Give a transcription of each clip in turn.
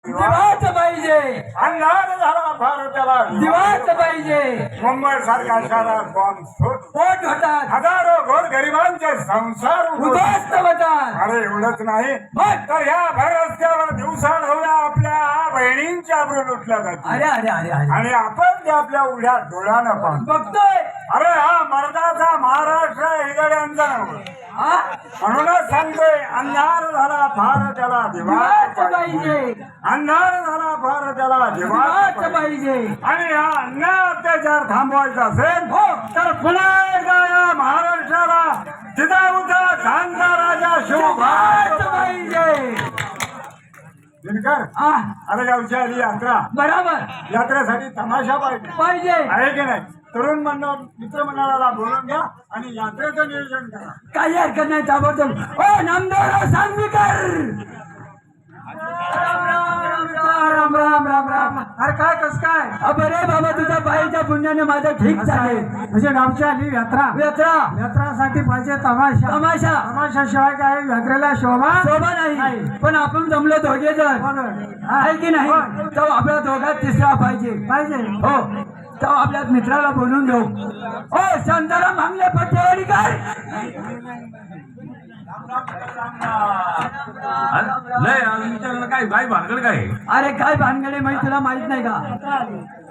दिवाच पाहिजे, अंधार झाला भारताला दिवाच पाहिजे. मुंबई सारख्या शहरात बॉम्ब पोट होतात, हजारो गोर गरिबांचे संसार उद्ध्वस्त होतात. अरे एवढंच नाही मग तर ह्या भर रस्त्यावर दिवसाढवळ्या आपल्या बहिणींच्या आबरू लुटल्या जाते अरे अरे अरे अरे आणि आपण ते आपल्या उघड्या डोळ्यानं पाहतो. बघतोय. अरे हा मर्दाचा महाराष्ट्र हिगड्यांचा नव्हे. हा? म्हणूनच सांगतोय अंधार झाला फार त्याला दिवाच दिवा पाहिजे, अंधार झाला फार त्याला दिवा दिवाच पाहिजे. आणि हा अन्याय अत्याचार थांबवायचा असेल हो. तर पुन्हा एकदा या महाराष्ट्राला जिजाऊचा शांता राजा दिवाच शिवभाग पाहिजे. दिनकर हा, अरे गावची आली यात्रा बरोबर यात्रेसाठी तमाशा पाहिजे पाहिजे. आहे की नाही तरुण मंडळ मित्रमंडळाला बोलून घ्या आणि यात्रेचं नियोजन करा. काही हरकत नाही. ताबडतोब ओ नामदेवराव सांगवीकर, राम राम राम राम. अरे काय कस काय बरे बाबा, तुझ्या बाईच्या पुण्याने माझं ठीक झाले. म्हणजे गावची आली यात्रा यात्रा यात्रासाठी पाहिजे तमाशा तमाशा तमाशाशिवाय काय यात्रेला शोभा शोभा नाही. पण आपण जमलो दोघे जण आहे की नाही, तर आपल्या दोघात तिसरा पाहिजे पाहिजे हो. तर आपल्या मित्राला बोलून घेऊ. ओ शांताराम भांगले पट्टेवाडीकर, नाही काय काय भानगड काय अरे काय भानगडे माहिती तुला माहित नाही का?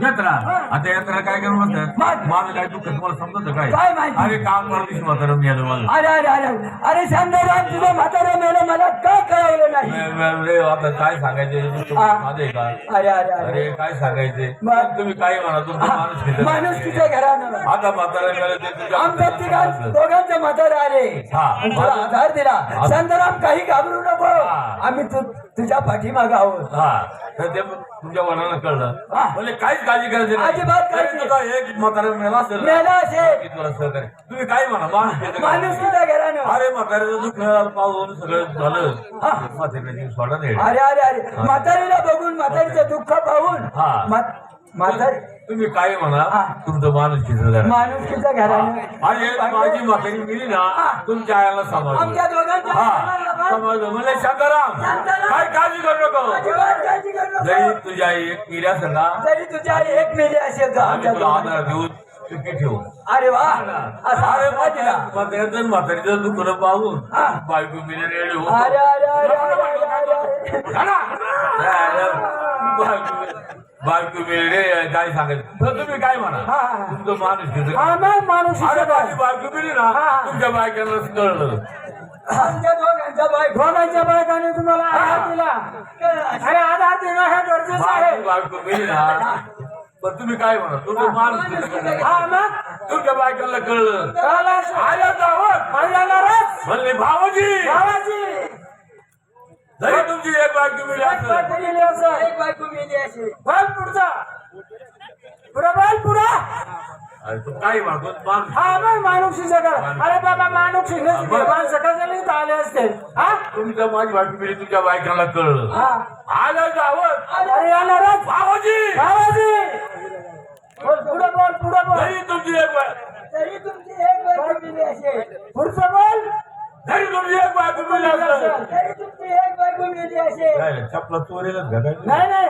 यात्रा आता यात्रा काय करू म्हणतात मग? माझं काय दुःख तुम्हाला समजत काय काय माहिती? अरे काम करतीस म्हातारं मी आलो माझं अरे अरे अरे अरे शांताराम, तुझं म्हातारं मेलं मला काय कळवलं नाही. रे आता काय सांगायचे माझं आहे का अरे अरे अरे अरे काय सांगायचे मग? तुम्ही काय म्हणा तुमचा माणूस माणूस तिच्या घरानं आता म्हातारा मिळालं ते तुझ्या आमच्या तिघां दोघांचे म्हातारे आले हा. आणि तुला आधार दिला. शांताराम काही घाबरू नको, आम्ही तुझ्या पाठीमागे आहोत. हा तर ते तुमच्या वडिलांना कळलं म्हणजे काहीच काळजी करायची नाही. अजिबात काळजी तरी तुझा एक म्हातारा मेला असेल ना, मेला असेल. की तुला सहकार्य तुम्ही काय म्हणा माणूस तिच्या घरानं. अरे म्हाताऱ्याचं दुःख पाहून सगळं झालं म्हाताऱ्याची सोडा नाही अरे अरे अरे म्हातारीला बघून, म्हातारीचं दुःख पाहून हा. म्हातारी तुम्ही काय म्हणा हा. तुमचं माणूस किती माणूस तिच्या घरानं. आणि माझी म्हातारी मिली ना तुमच्या आयाला सांभाळ आमच्या दोघांच्या हा समजलं म्हणजे शांताराम शांताराम. काय काळजी करू नको अजिबात काळजी करू नको. जरी तुझ्या आई एक मिली असेल ना जरी तुझी आई एक मेली असेल तर आम्ही आमच्या तुला दोघांच्या. आधार देऊ चुकी ठेवू अरे वा, असा अरे आसरा दिला. म्हाताऱ्याचं म्हातारीचं दुःख पाहून हा. बायको मिली रेडी हो अरे अरे अरे अरे अरे बायको मिली रे काय सांगायचं तर तुम्ही काय म्हणा हा, हा. तुमचं माणूस किती माणूस अरे माझी बायको मिली ना तुमच्या बायकांना कळलं आमच्या दोघांच्या बायको, दोघांच्या बायकाने तुम्हाला आधार दिला. अरे आधार देणं हे गरजेचं माझी आहे. बायको मिली ना पण तुम्ही काय म्हणा तुमचं माणूस किती कळलं? हा मग तुमच्या बायकांना कळलं कळलं असेल. आल्या जावं कळणारच. म्हणले भावजी भावाजी, जरी तुमची एक बायको मिली एक असेल बायको गेली असं, एक बायको गेली अशी. बोल पुढचा, पुढं बोल पुढं. अरे तू काय म्हणतो माणूस हा मग माणूस सगळं. अरे बाबा माणूस सकाळ झाली तर आले असते. हा तुमच्या माझी बायको मिली तुमच्या बायकांना कळलं हा. आलं जावं अरे येणारच. भावजी भावाजी, बोल पुढं बोल, पुढं बोल. जरी तुमची एक तरी तुमची एक बायको गेली असेल. पुढचं बोल. जरी तुमची एक बायको मिली असेल तरी तुमची एक बायको गेली असेल. काय चपला चोरीलाच घालायचं नाही नाही,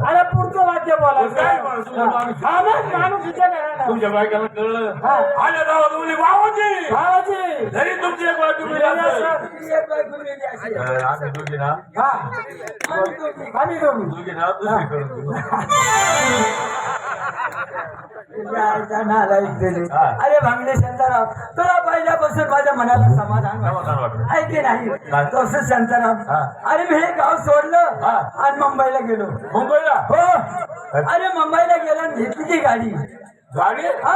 अरे पुढचं वाक्य बोला. काय म्हणतो तुमचा माणूस हा मग माणूस इथे नाही. तुमच्या बायकांना कळलं हा. आलं जावं तुम्ही भावजी भावाजी, जरी तुमची एक बायको मिली असेल तुमची एक बायको गेली असेल. आम्ही दोघी ना हा आम्ही दोघी. दोघी ना दुसरी करून घेऊ. हा. अरे भांगडे शांताराम, तुला पहिल्यापासून माझ्या मनाला समाधान समाधान वाटलं. आहे की नाही? काय? तसं शांताराम, हा. अरे मी हे गाव सोडलं हा. आणि मुंबईला गेलो. मुंबईला हो, अरे मुंबईला गेलो आणि घेतली ती गाडी. गाडी हा,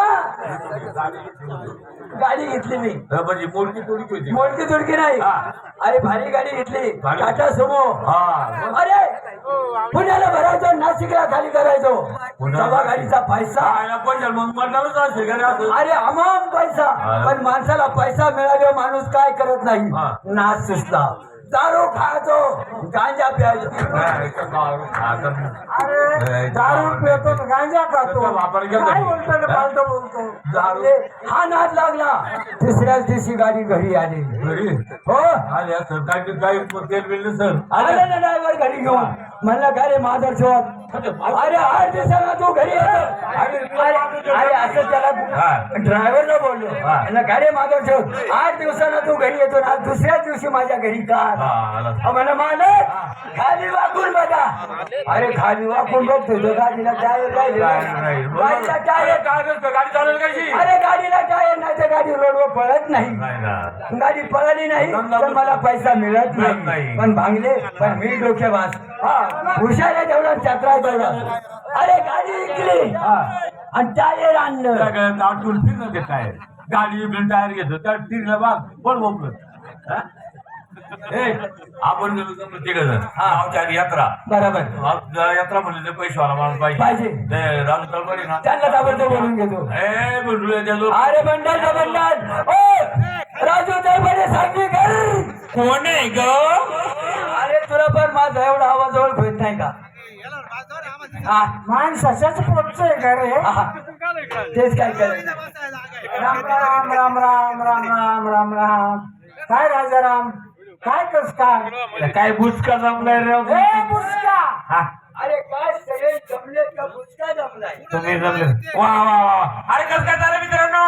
गाडी घेतली मी. म्हणजे मोडकी तोडी होती मोडकी तुडकी नाही. हा. अरे भारी गाडी घेतली, भारी. टाटा सुमो. हा अरे पुण्याला भरायचो, नाशिकला खाली करायचो. पुण्याला- सभा गाडीचा पैसा. आयला पण मग म्हणणारच असेल का रे असं? अरे अमाम पैसा. हा. पण माणसाला पैसा मिळाल्यावर माणूस काय करत नाही, हा. नाच सुचला. दारू खायचो, गांजा प्यायचो. काय आता- अरे दारू पितो, गांजा खातो. त्याचा वापर केला काय नाही. बोलतो रे, फालतू बोलतो. दारू हा नाद लागला. तिसऱ्याच दिवशी गाडी घरी आली. घरी हो, आले असं काय तेल बिल नसेल आले ना ड्रायव्हर घरी घेऊन. म्हणलं का रे माझा शोध अरे 8 दिवसाला तू घरी येतो अरे असं त्याला ड्रायव्हरला बोललो म्हणलं का रे माझा शोध 8 दिवसाला तू घरी येतो ना दुसऱ्याच दिवशी माझ्या घरी का म्हणा मालक खाली वाकून बघा अरे खाली वाकून बघतो तो गाडीला टायर गाडीला टायर गाडी चालवली कशी अरे गाडीला टायर नाही तर गाडी रोडवर पळत नाही गाडी पळाली नाही तर मला पैसा मिळत नाही पण भांगले पण मी डोक्याबाज हुशार आहे तेवढा चत्रा तेवढा अरे गाडी विकली आणि टायर आणलं आठवून फिरणं ते टायर गाडी विकून टायर घेतो त्या टिरला बाग बोल बोल आपण गेलो तर तिघ जण गावच्या आधी यात्रा बरोबर यात्रा म्हणले ते पैशावाला माणूस पाहिजे ते राजू तळपडे ना त्यांना ताबडतोब बोलून घेतो ए बंडुळ्याच्या लोक अरे बंडलचा बंडल ओ राजू तळपडे सांगली कर कोण आहे ग अरे तुला पण माझा एवढा आवाज ओळख होत नाही का माणसाच्याच पोटच आहे का रे तेच काय करायचं राम राम राम राम राम राम राम राम काय राजाराम काय कस काय बुचका जमलाय रे बुचका अरे काय सगळे जमले का बुचका जमलाय तुम्ही जमले वा वा वा अरे कस काय झालं मित्रांनो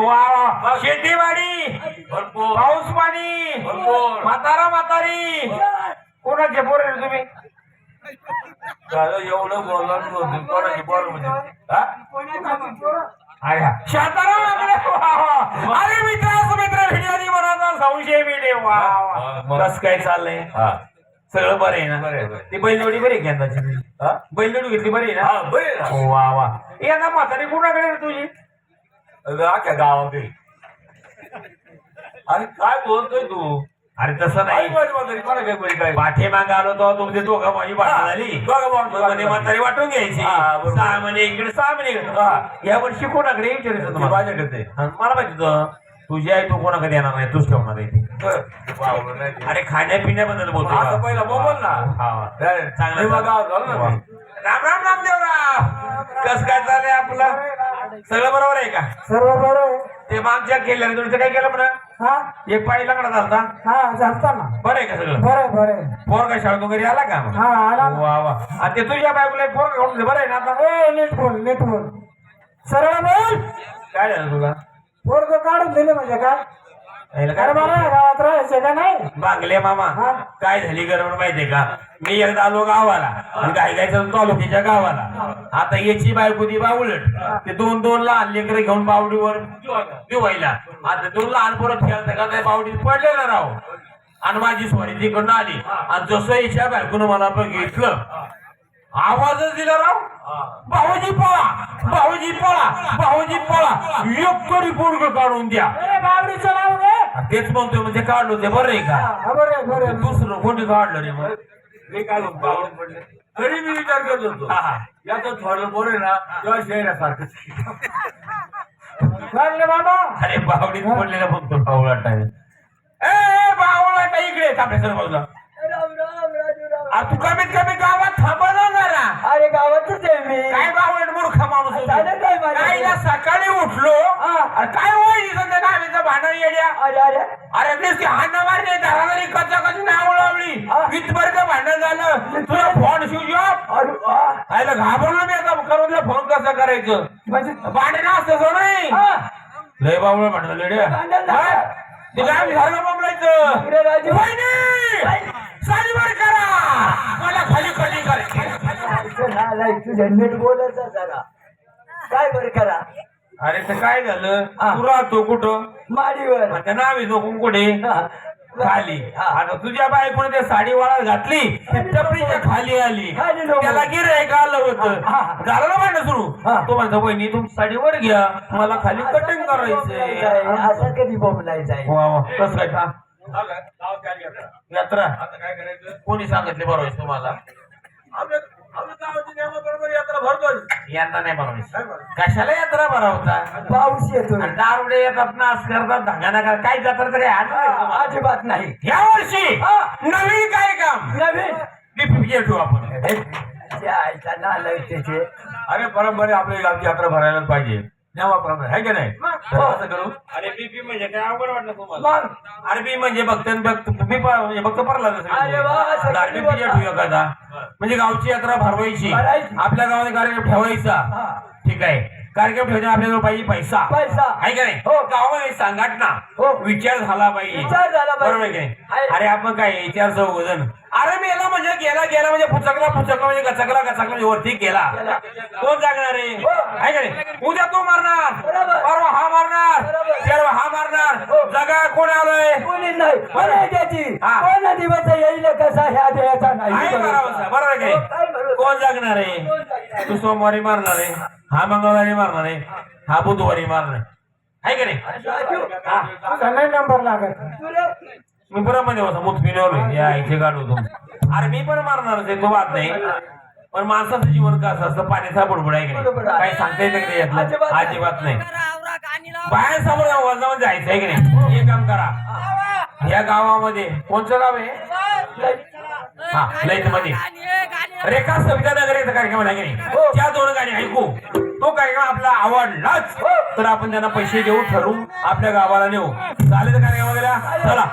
वा वा शेतीवाडी पाऊस पाणी म्हातारा म्हातारी कोणाचे पोर रे तुम्ही एवढं बोलून कोणाचे पोर म्हणजे शांताराम अरे मित्र व्हिडिओ बनवता संशय व्हिडिओ कस काय चाललंय सगळं बरं आहे ना ती बैलजोडी बरी आहे यंदाची बैलजोडी घेतली बरी आहे ना बरी वा वा यंदा म्हातारी कुणाकडे रे तुझी अख्या गावाकडे अरे काय बोलतोय तू अरे तसं नाही पाठीमाग आलो तो तुमचे दोघं माझी भांडण झाली म्हातारी वाटून घ्यायची 6 महिने इकडे 6 महिने इकडे या वर्षी कोणाकडे विचारायचं तुम्हाला माझ्याकडे मला माहिती होतं तुझी आई तू कोणाकडे येणार नाही तूच ठेवणार आहे अरे खाण्यापिण्याबद्दल बोलतो पहिला बोल ना चांगलं राम राम रामदेवराव कस काय चाललंय आपलं सगळं बरोबर आहे का सर्व बरं ते मागच्या केलं तुमचं काय केलं म्हणा एक पाय लग्न झालता झालता ना बरं आहे का सगळं बरं पोर का शाळेतून घरी आला का आला वा वा आणि ते तुझ्या बायकोला पोर घेऊन बरं आहे ना आता नीट बोल सरळ बोल काय झालं तुला पोरग काढून दिले म्हणजे काय अरे मला गावात राहायचं का नाही बांगले मामा काय झाली गडबड माहितीये का मी एकदा आलो गावाला आणि काय जायचं तालुक्याच्या गावाला आता याची बायको ती बावळट ते दोन लहान लेकरं घेऊन बावडीवर दिवायला आता 2 लहान पोरं खेळता का त्या बावडीत पडलेलं राव आणि माझी स्वारी तिकडून आली आणि जसं याच्या बायकोनं मला बघितलं आवाजच दिला राव भाऊजी पळा भाऊजी पळा भाऊजी पळा एक तरी पोरग काढून द्या बावडीचं नाव रे तेच म्हणतोय म्हणजे काढलो ते बरं आहे का बरं दुसरं कोणी काढलं रे मग हे काढून बावडून पडले तरी मी विचार करत होतो याचं थोडं बोर आहे ना तेव्हा शहरासारखं बाबा अरे बावडीत पडलेला म्हणतो बावळा टाइम ए बावळा टाइम इकडे आपल्या बाजूला तू कमीत कमी गावात थांबवणार ना अरे गावातच आहे मी काय बावळट मूर्ख माणूस काहीला सकाळी उठलो काय होईल सध्या गावीचं भांडण येड्या अरे नुसती हाणं मारली दारादारी कच्चा कधी नाव लावली इथपर्यंत भांडण झालं तुला फोन शिवजॉब आयला घाबरलो मी आता करून फोन कसं करायचं भांडण असतं नाही लय बावळ भांडण लेड्या ते गावी झालं बोंबलायचं सालीवर करा मला खाली कधी तुझ्या नीट बोलायचं जरा काय बरं करा अरे तर काय झालं तू राहतो कुठं माडीवर त्या नावी झोपून कुठे खाली आता तुझ्या बायकोने ते साडी वाळात घातली टपरीच्या खाली आली त्याला गिऱ्हाईक आलं होतं झालं ना भांडण सुरू तो म्हणतो बहिणी तुमची साडी वर घ्या मला खाली कटिंग करायचंय असं कधी बोलायचं वा वा कसं काय यात्रा कोणी सांगितले बरोबर तुम्हाला यात्रा भरतो यंदा नाही भरवायची कशाला यात्रा भरवता पाऊस येतो दारुडे येतात नाश करतात धागा काय जत्रा तर काय अजिबात नाही या वर्षी नवीन काय काम नवीन ठेवू आपण त्याचे अरे परंपरे आपली गावची यात्रा भरायलाच पाहिजे नेवाप्रमाणे आहे की नाही तर असं करू. अरे बीपी म्हणजे काय अवघड वाटलं तुम्हाला? अरे बी म्हणजे भक्त म्हणजे भक्त परला अरे वा, असं धार्मिक पूजा ठेवूया एखादा म्हणजे गावची यात्रा भरवायची भरायची. आपल्या गावात कार्यक्रम ठेवायचा. हा. ठीक आहे कार्यक्रम ठेवण्याचा आपल्याजवळ पाहिजे पैसा पैसा. आहे का नाही हो. गावामध्ये संघटना हो. विचार झाला पाहिजे विचार झाला पाहिजे. बरोबर आहे की नाही? आहे. अरे आपण काय विचार चौघजण अरे मेला म्हणजे गेला म्हणजे फुचकला म्हणजे गचकला म्हणजे वरती गेला गेला. कोण जागणार आहे हो. आहे का नाही? उद्या तू मारणार बरोबर. परवा हा मारणार बरोबर. तेरवा हा मारणार हो. जगा कोण आलोय कोणी नाही कोणी त्याची हा. कोण दिवस येईल कसा ह्या देहाचा नाही आहे बरोबर बरोबर आहे हो, की काय नाही? बरोबर. कोण जागणार आहे? तू सोमवारी मारणार आहे हा मंगळवारी मारणार आहे हा बुधवारी मारणार आहे का नाही? राजू, हा. सगळे नंबर लागत मी बरोबर होता मुतपिण्यावर या इथे काढतो अरे मी पण मारणारच आहे तो बात नाही पण माणसाचं जीवन कसं असतं पाण्याचा बुडबुड आहे की बरोबर नाही आहे. काही सांगता येतं का यातलं अजिबात नाही. अजिबात नाही बाहेर समोर वजावून जायचं आहे की नाही हे काम करा या गावामध्ये कोणचं गाव आहे हा लईत मध्ये रेखा सविता नगर याचा कार्यक्रम आहे की नाही हो. त्या दोन गाणी ऐकू तो कार्यक्रम आपला आवडलाच तर आपण त्यांना पैसे देऊ ठरवू आपल्या गावाला नेऊ चालेल कार्यक्रम वगैरे चला